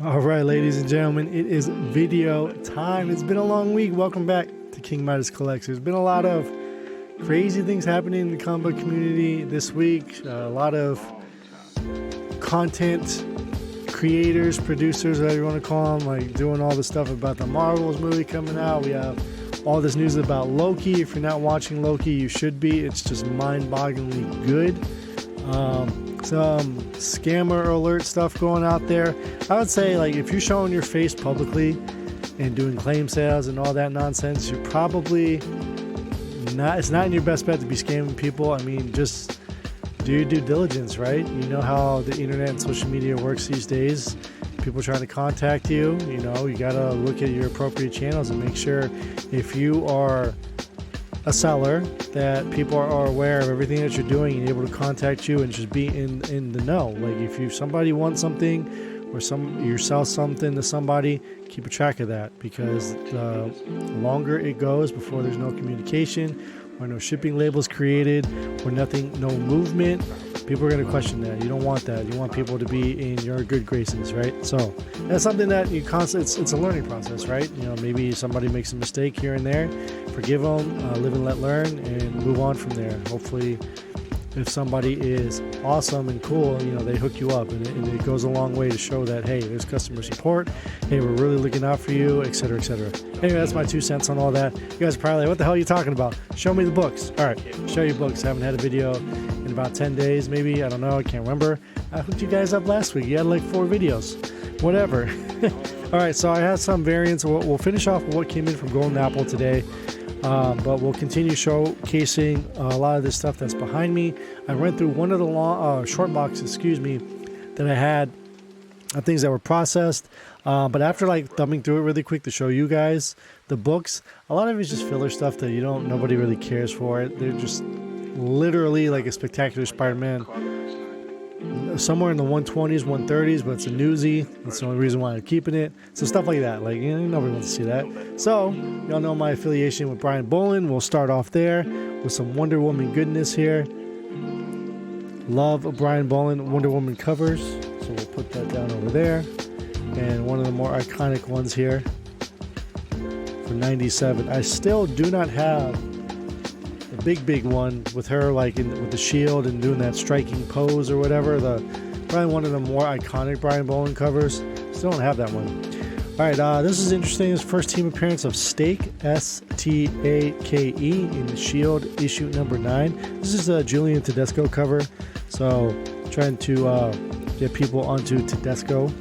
All right, ladies and gentlemen, it is video time. It's been a long week. Welcome back to King Midas Collects. There's been a lot of crazy things happening in the comic book community this week. A lot of content creators, producers, whatever you want to call them, like doing all the stuff about the Marvels movie coming out. We have all this news about Loki. If you're not watching Loki, you should be. It's just mind-bogglingly good. Some scammer alert stuff going out there. I would say, like, if you're showing your face publicly and doing claim sales and all that nonsense, you're probably not, it's not in your best bet to be scamming people. I mean, just do your due diligence, right? You know how the internet and social media works these days. People trying to contact you, you know, you got to look at your appropriate channels and make sure if you are a seller that people are aware of everything that you're doing and able to contact you and just be in the know. Like if somebody wants something or you sell something to somebody, keep a track of that, because the longer it goes before there's no communication or no shipping labels created or nothing, no movement, people are going to question that. You don't want that. You want people to be in your good graces, right? So that's something that you constantly, it's a learning process, right? You know, maybe somebody makes a mistake here and there, forgive them, live and let learn, and move on from there. Hopefully, if somebody is awesome and cool, you know, they hook you up, and it goes a long way to show that, hey, there's customer support, hey, we're really looking out for you, etc., etc. Anyway, that's my 2 cents on all that. You guys are probably like, what the hell are you talking about? Show me the books. All right, show you books. I haven't had a video in about 10 days, maybe. I don't know. I can't remember. I hooked you guys up last week. You had like 4 videos. Whatever. All right, so I have some variants. We'll finish off with what came in from Golden Apple today. But we'll continue showcasing a lot of this stuff that's behind me. I went through one of the short boxes, that I had of things that were processed. But after like thumbing through it really quick to show you guys the books, a lot of it is just filler stuff that nobody really cares for. They're just literally like a Spectacular Spider-Man, somewhere in the 120s, 130s, but it's a newsie. That's the only reason why I'm keeping it. So stuff like that, like, nobody wants to see that. So y'all know my affiliation with Brian Bolland. We'll start off there with some Wonder Woman goodness here. Love Brian Bolland Wonder Woman covers, so we'll put that down over there. And one of the more iconic ones here for 97. I still do not have the big one with her like with the shield and doing that striking pose or whatever. Probably one of the more iconic Brian Bolland covers. Still don't have that one. All right, this is interesting. It's first team appearance of Stake, Stake, in the Shield issue number 9. This is a Julian Tedesco cover, so trying to get people onto Tedesco.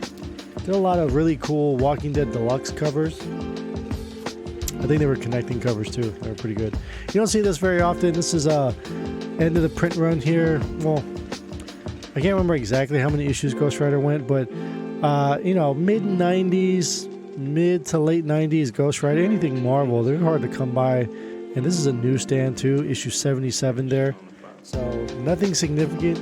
Did a lot of really cool Walking Dead Deluxe covers. I think they were connecting covers too. They were pretty good. You don't see this very often. This is end of the print run here. Well, I can't remember exactly how many issues Ghost Rider went, but mid to late 90s Ghost Rider, anything Marvel, they're hard to come by. And this is a newsstand too, issue 77 there. So nothing significant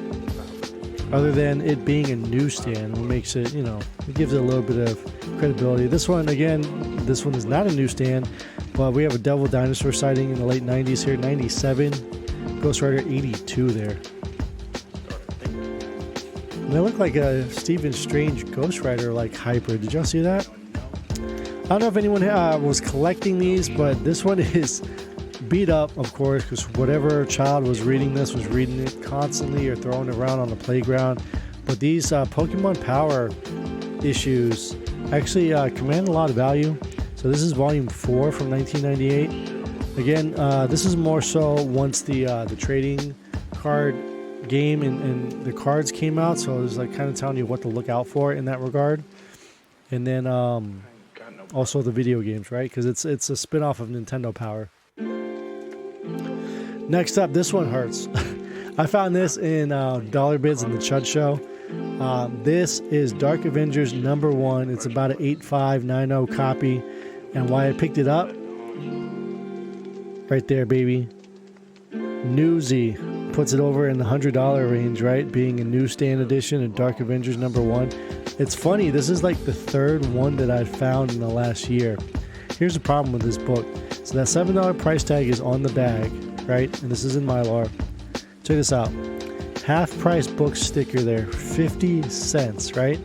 other than it being a newsstand. It makes it, it gives it a little bit of credibility. This one is not a newsstand, but we have a Devil Dinosaur sighting in the late 90s here, 97, Ghost Rider 82 there. And they look like a Stephen Strange Ghost Rider like hybrid. Did y'all see that? I don't know if anyone was collecting these, but this one is beat up, of course, because whatever child was reading this was reading it constantly or throwing it around on the playground. But these Pokemon Power issues actually command a lot of value. So this is volume 4 from 1998. Again, this is more so once the trading card game and the cards came out, so it was like kind of telling you what to look out for in that regard. And then also the video games, right? Because it's a spin-off of Nintendo Power. Next up, this one hurts. I found this in Dollar Bids in the Chud Show. This is Dark Avengers number 1. It's about an 8590 copy. And why I picked it up, right there, baby. Newsy puts it over in the $100 range, right? Being a newsstand edition of Dark Avengers number 1. It's funny, this is like the 3rd one that I've found in the last year. Here's the problem with this book. So that $7 price tag is on the bag, right? And this is in Mylar. Check this out. Half price book sticker there, 50 cents, right?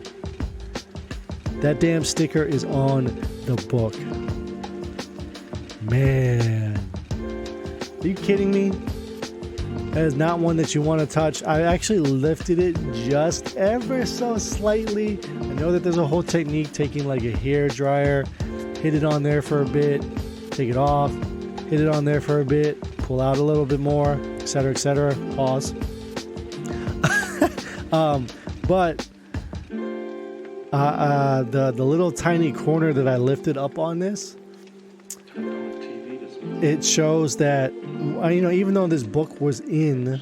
That damn sticker is on the book. Man, are you kidding me? That is not one that you want to touch. I actually lifted it just ever so slightly. I know that there's a whole technique, taking like a hair dryer, hit it on there for a bit, take it off, hit it on there for a bit, pull out a little bit more, etc., etc. Pause. But the little tiny corner that I lifted up on this, it shows that, you know, even though this book was in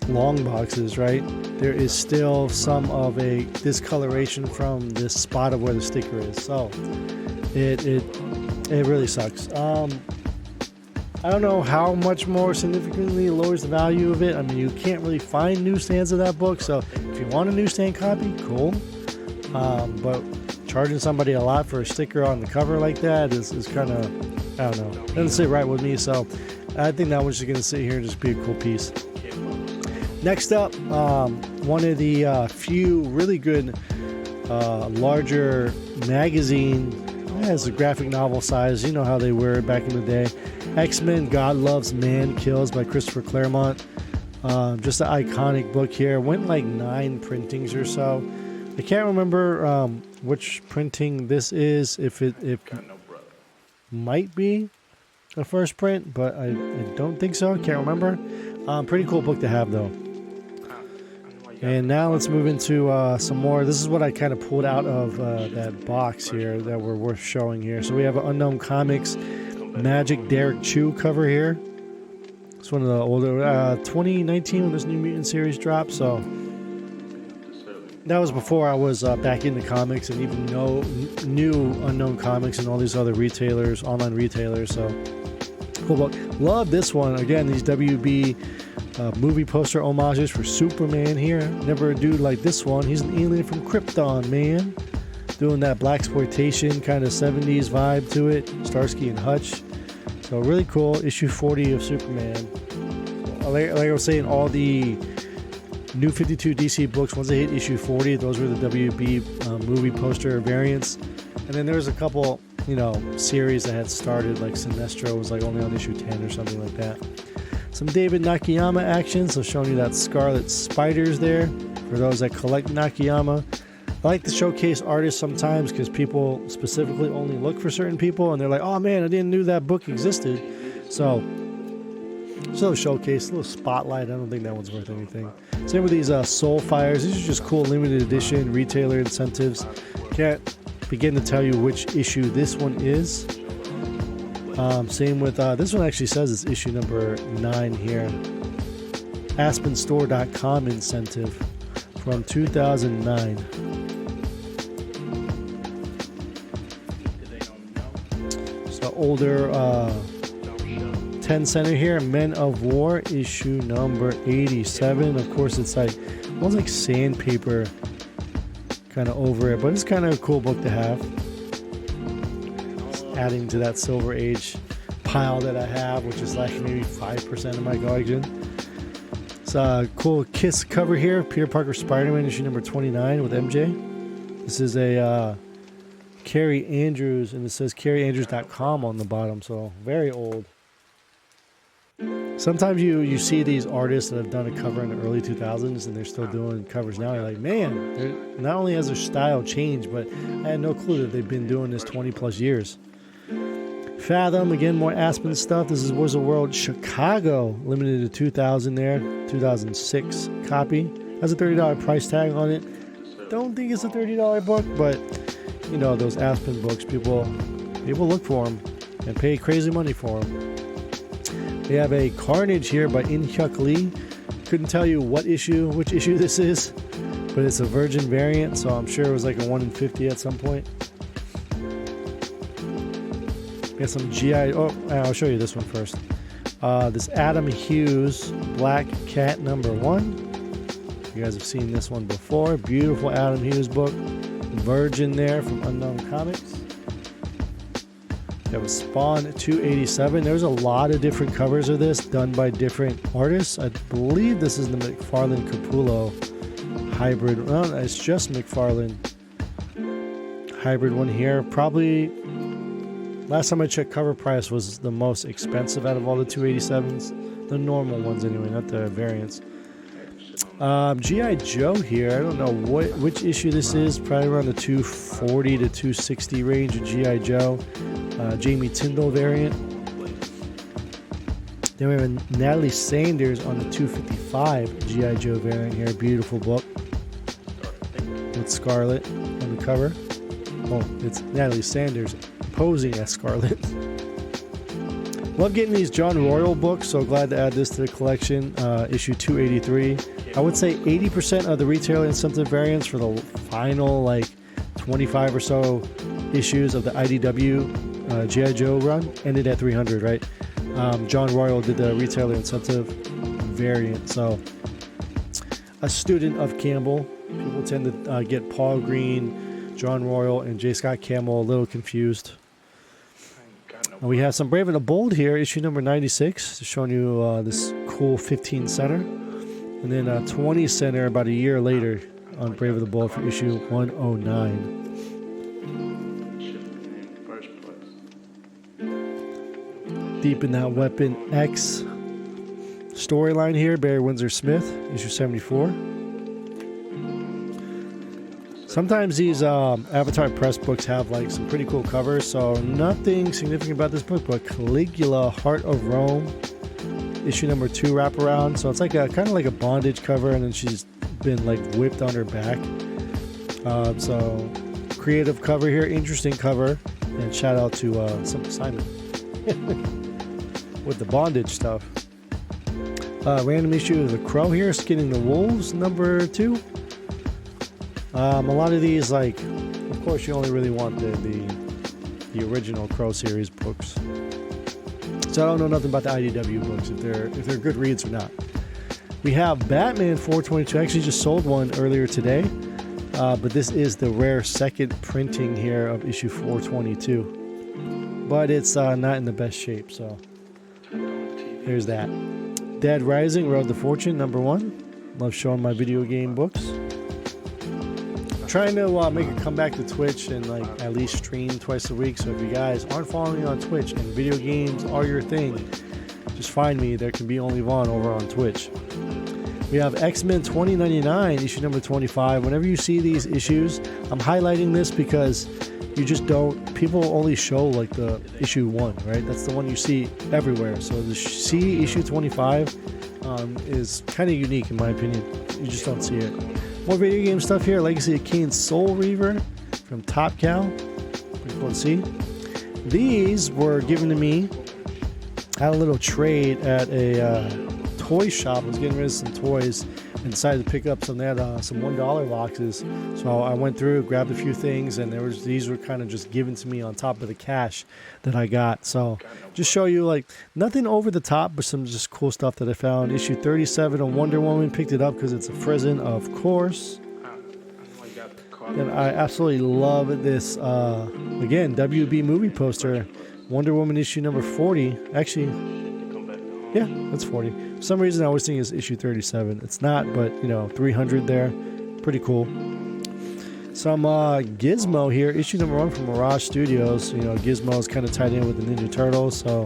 long boxes, right, there is still some of a discoloration from this spot of where the sticker is. So it really sucks. I don't know how much more significantly lowers the value of it. I mean, you can't really find newsstands of that book, so if you want a newsstand copy, cool. But charging somebody a lot for a sticker on the cover like that is kind of, I don't know, doesn't sit right with me. So I think that one's just gonna sit here and just be a cool piece. Next up, one of the few really good larger magazine, has a graphic novel size, you know how they were back in the day. X-Men God Loves Man Kills by Christopher Claremont. Just an iconic book here. Went like 9 printings or so. I can't remember which printing this is. If it might be a first print, but I don't think so. Can't remember. Pretty cool book to have though. And now let's move into some more. This is what I kind of pulled out of that box here that were worth showing here. So we have an Unknown Comics Magic Derek Chew cover here. It's one of the older 2019 when this New Mutant series dropped. So that was before I was back into comics and even knew Unknown Comics and all these other retailers, online retailers. So cool book. Love this one. Again, these WB movie poster homages for Superman here. Never a dude like this one. He's an alien from Krypton, man. Doing that blaxploitation kind of 70s vibe to it. Starsky and Hutch. So really cool. Issue 40 of Superman. Like I was saying, all the New 52 DC books, once they hit issue 40, those were the WB movie poster variants. And then there was a couple, you know, series that had started, like Sinestro was like only on issue 10 or something like that. Some David Nakayama action, so showing you that Scarlet Spiders there for those that collect Nakayama. I like to showcase artists sometimes because people specifically only look for certain people and they're like, oh man, I didn't know that book existed. So a little showcase, a little spotlight. I don't think that one's worth anything. Same with these Soul Fires. These are just cool limited edition retailer incentives. Can't begin to tell you which issue this one is. Same with this one actually says it's issue number 9 here. AspenStore.com incentive from 2009. So older 10 center here, Men of War issue number 87. Of course, it's like almost like sandpaper kind of over it, but it's kind of a cool book to have. It's adding to that Silver Age pile that I have, which is like maybe 5% of my collection. It's a cool Kiss cover here, Peter Parker Spider-Man issue number 29 with MJ. This is a Carrie Andrews, and it says carrieandrews.com on the bottom, so very old. Sometimes you see these artists that have done a cover in the early 2000s and they're still doing covers now. You're like, man, not only has their style changed, but I had no clue that they've been doing this 20 plus years. Fathom, again, more Aspen stuff. This is Wars of the World Chicago, limited to 2000 there, 2006 copy. Has a $30 price tag on it. Don't think it's a $30 book, but you know, those Aspen books, people look for them and pay crazy money for them. We have a Carnage here by In-Hyuk Lee. Couldn't tell you which issue this is, but it's a Virgin variant, so I'm sure it was like a 1 in 50 at some point. We got some GI. Oh, I'll show you this one first. This Adam Hughes Black Cat number 1. You guys have seen this one before. Beautiful Adam Hughes book. Virgin there from Unknown Comics. We have a Spawn 287. There's a lot of different covers of this done by different artists. I believe this is the McFarlane Capullo hybrid. Well, it's just McFarlane hybrid one here. Probably last time I checked, cover price was the most expensive out of all the 287s. The normal ones anyway, not the variants. G.I. Joe here. I don't know which issue this is. Probably around the 240 to 260 range of G.I. Joe. Jamie Tyndall variant. Then we have a Natalie Sanders on the 255 G.I. Joe variant here. Beautiful book. With Scarlet on the cover. Oh, it's Natalie Sanders posing as Scarlet. Love getting these John Royal books, so glad to add this to the collection. Issue 283. I would say 80% of the retailer incentive variants for the final like 25 or so issues of the IDW G.I. Joe run ended at 300, right? John Royal did the retailer incentive variant. So a student of Campbell. People tend to get Paul Green, John Royal, and J. Scott Campbell a little confused. And we have some Brave and the Bold here, issue number 96, showing you this cool 15 center. And then 20 center about a year later on Brave and the Bold for issue 109. Deep in that Weapon X storyline here, Barry Windsor Smith, issue 74. Sometimes these Avatar Press books have like some pretty cool covers, so nothing significant about this book, but Caligula, Heart of Rome, issue number 2 wraparound. So it's like a kind of like a bondage cover, and then she's been like whipped on her back. So creative cover here, interesting cover, and shout out to Simple Simon with the bondage stuff. Random issue of The Crow here, Skinning the Wolves, number 2. A lot of these, like, of course, you only really want the original Crow series books. So I don't know nothing about the IDW books, if they're good reads or not. We have Batman 422. I actually just sold one earlier today, but this is the rare second printing here of issue 422. But it's not in the best shape, so there's that. Dead Rising, Road to Fortune, number 1. Love showing my video game books. Trying to make a comeback to Twitch and like at least stream twice a week. So if you guys aren't following me on Twitch and video games are your thing, just find me. There can be only Vaughn over on Twitch. We have X-Men 2099, issue number 25. Whenever you see these issues, I'm highlighting this because you just don't. People only show like the issue 1, right? That's the one you see everywhere. So to see issue 25 is kind of unique in my opinion. You just don't see it. More video game stuff here. Legacy of Kain Soul Reaver from Top Cow. Pretty cool to see. These were given to me. I had a little trade at a toy shop. I was getting rid of some toys and decided to pick up some. They had some $1 boxes. So I went through, grabbed a few things, and these were kind of just given to me on top of the cash that I got. So just show you like nothing over the top, but some just cool stuff that I found. Issue 37 of Wonder Woman. Picked it up because it's a Frizzen, of course. And I absolutely love this, again, WB movie poster. Wonder Woman issue number 40. Actually, yeah, that's 40. For some reason, I always think it's issue 37. It's not, but, 300 there. Pretty cool. Some Gizmo here. Issue number 1 from Mirage Studios. Gizmo is kind of tied in with the Ninja Turtles, so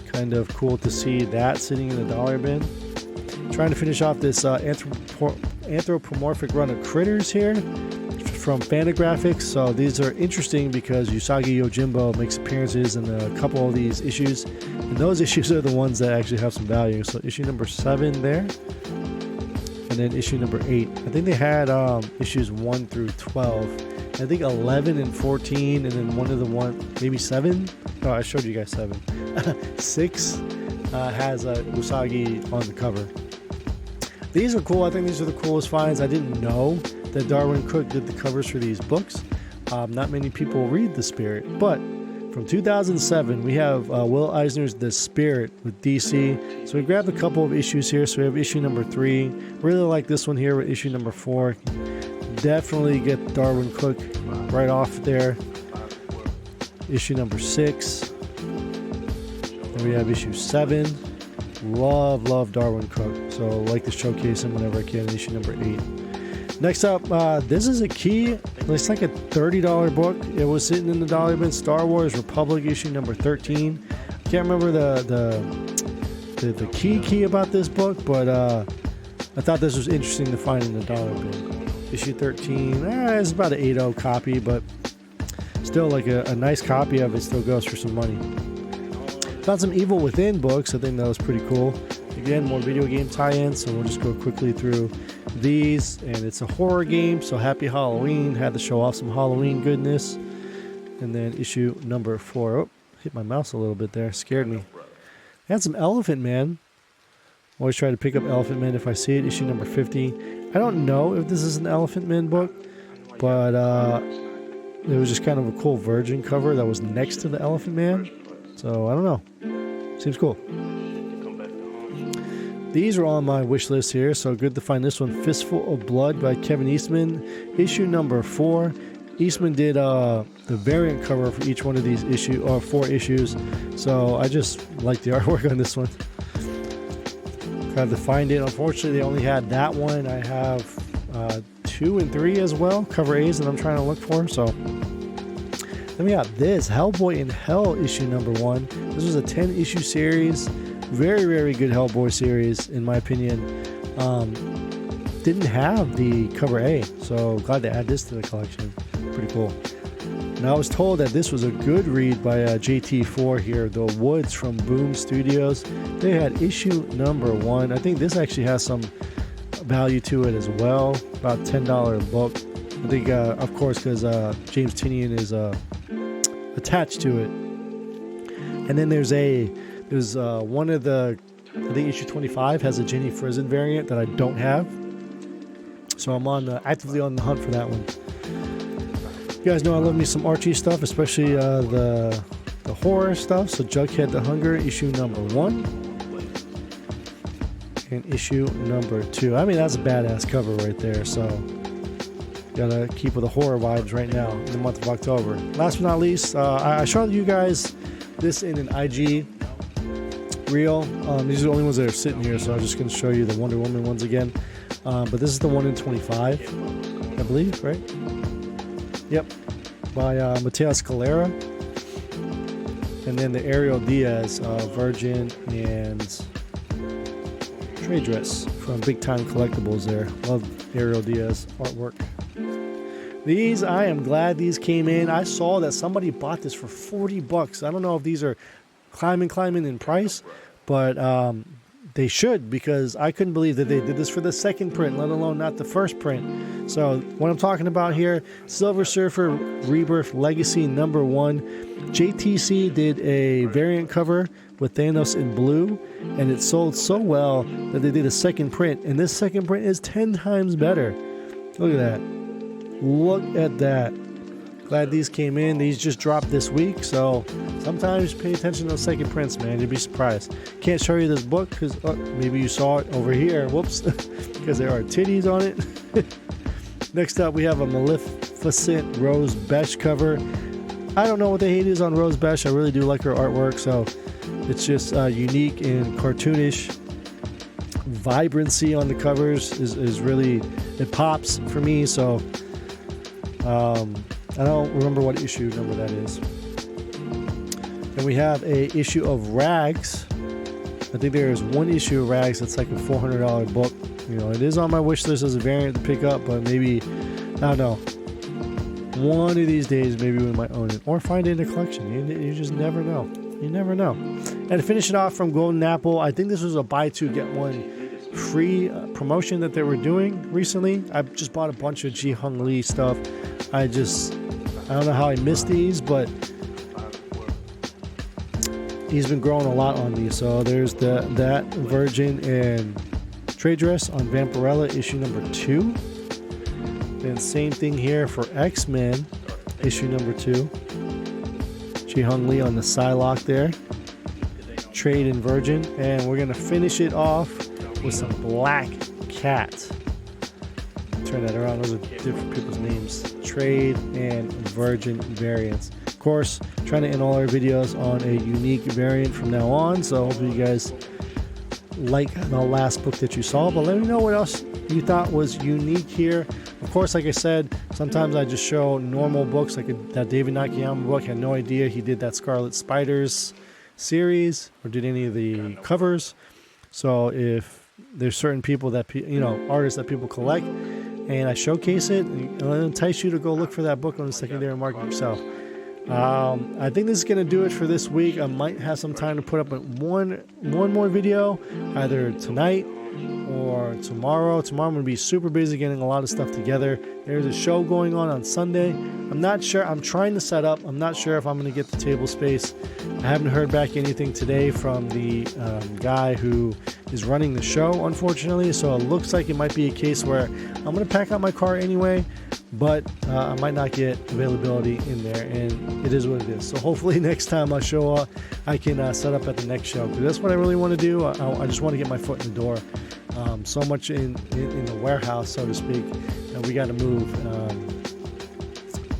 kind of cool to see that sitting in the dollar bin. Trying to finish off this anthropomorphic run of Critters here from Fantagraphics. So these are interesting because Usagi Yojimbo makes appearances in a couple of these issues, and those issues are the ones that actually have some value. So issue number 7 there, and then issue number 8. I think they had issues 1 through 12. I think 11 and 14, and then maybe 7. Oh, I showed you guys 7. 6 has Usagi on the cover. These are cool. I think these are the coolest finds. I didn't know that Darwin Cook did the covers for these books. Not many people read The Spirit, but from 2007 we have Will Eisner's The Spirit with DC. So we grabbed a couple of issues here. So we have issue number 3. Really like this one here with issue number 4. Definitely get Darwin Cook right off there. Issue number 6. Then we have issue 7. Love Darwin Cook. So I like to showcase him whenever I can. Issue number 8. Next up, this is a key. It's like a $30 book. It was sitting in the dollar bin. Star Wars Republic issue number 13. I can't remember the key about this book, but I thought this was interesting to find in the dollar bin. Issue 13. It's about an 8.0 copy, but still like a nice copy of it still goes for some money. Found some Evil Within books. I think that was pretty cool. Again, more video game tie-ins, so we'll just go quickly through these. And it's a horror game, so happy Halloween. Had to show off some Halloween goodness. And then issue number 4. Oh, hit my mouse a little bit there. Scared me. Had some Elephant Man. Always try to pick up Elephant Man if I see it. Issue number 50. I don't know if this is an Elephant Man book, but it was just kind of a cool Virgin cover that was next to the Elephant Man. So I don't know. Seems cool. These are on my wish list here, so good to find this one. Fistful of Blood by Kevin Eastman. Issue number 4. Eastman did the variant cover for each one of these 4 issues. So I just like the artwork on this one. Tried to find it. Unfortunately, they only had that one. I have 2 and 3 as well, cover A's that I'm trying to look for. So then we got this Hellboy in Hell issue number 1. This was a 10-issue series. Very, very good Hellboy series, in my opinion. Didn't have the cover A, so glad to add this to the collection. Pretty cool. And I was told that this was a good read by JT4 here, The Woods from Boom Studios. They had issue number 1. I think this actually has some value to it as well. About $10 book. I think, of course, because James Tynion is attached to it. And then there's one of the, I think issue 25 has a Jenny Frizen variant that I don't have. So I'm actively on the hunt for that one. You guys know I love me some Archie stuff, especially the horror stuff. So Jughead the Hunger, issue number 1. And issue number 2. I mean, that's a badass cover right there. So gotta keep with the horror vibes right now in the month of October. Last but not least, I showed you guys this in an IG reel. These are the only ones that are sitting here, so I'm just going to show you the Wonder Woman ones again. But this is the one in 25, I believe, right? Yep, by Mateo Scalera. And then the Ariel Diaz Virgin and trade dress from Big Time Collectibles there. Love Ariel Diaz artwork. These, I am glad these came in. I saw that somebody bought this for $40. I don't know if these are climbing in price, but they should, because I couldn't believe that they did this for the second print, let alone not the first print. So what I'm talking about here, Silver Surfer Rebirth Legacy number 1. JTC did a variant cover with Thanos in blue, and it sold so well that they did a second print, and this second print is 10 times better. Look at that. Look at that. Glad these came in. These just dropped this week, so sometimes pay attention to those second prints, man. You'd be surprised. Can't show you this book because maybe you saw it over here. Whoops. Because there are titties on it. Next up, we have a Maleficent Rose Besh cover. I don't know what the hate is on Rose Besh. I really do like her artwork, so it's just unique and cartoonish. Vibrancy on the covers is really, it pops for me, so I don't remember what issue number that is. And we have a issue of Rags. I think there is one issue of Rags that's like a $400 book. You know, it is on my wish list as a variant to pick up, but maybe, I don't know. One of these days, maybe we might own it or find it in a collection. You just never know. You never know. And to finish it off from Golden Apple, I think this was a buy two get one free promotion that they were doing recently. I just bought a bunch of Ji Hung Lee stuff. I don't know how I missed these, but he's been growing a lot on me. So there's that Virgin and trade dress on Vampirella issue number 2. And same thing here for X-Men issue number 2. Ji Hung Lee on the Psylocke there. Trade and Virgin. And we're going to finish it off with some Black Cat. Turn that around. Those are different people's names. Trade and Virgin variants. Of course, trying to end all our videos on a unique variant from now on. So hopefully you guys like the last book that you saw, but let me know what else you thought was unique here. Of course, like I said, sometimes I just show normal books, like that David Nakayama book. I had no idea he did that Scarlet Spiders series or did any of the covers. So if there's certain people that, artists that people collect, and I showcase it, and it'll entice you to go look for that book on the secondary market yourself. I think this is going to do it for this week. I might have some time to put up one more video, either tonight or tomorrow. Tomorrow I'm going to be super busy getting a lot of stuff together. There's a show going on Sunday. I'm not sure. I'm trying to set up. I'm not sure if I'm going to get the table space. I haven't heard back anything today from the guy who is running the show, unfortunately. So it looks like it might be a case where I'm going to pack out my car anyway, but I might not get availability in there, and it is what it is. So hopefully next time I show up, I can set up at the next show, because that's what I really want to do. I just want to get my foot in the door. So much in the warehouse, so to speak, and we got to move.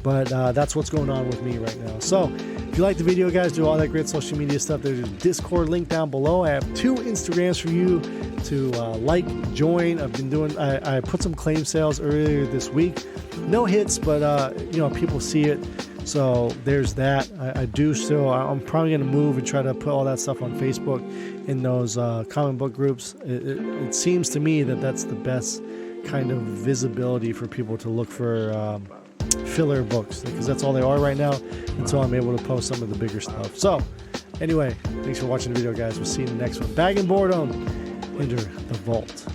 But that's what's going on with me right now. So if you like the video, guys, do all that great social media stuff. There's a Discord link down below. I have 2 Instagrams for you to join. I've been doing, I put some claim sales earlier this week. No hits, but people see it. So there's that. I'm probably going to move and try to put all that stuff on Facebook in those comic book groups. It seems to me that that's the best kind of visibility for people to look for filler books, because that's all they are right now until I'm able to post some of the bigger stuff. So anyway, thanks for watching the video, guys. We'll see you in the next one. Bag and Boredom, enter the vault.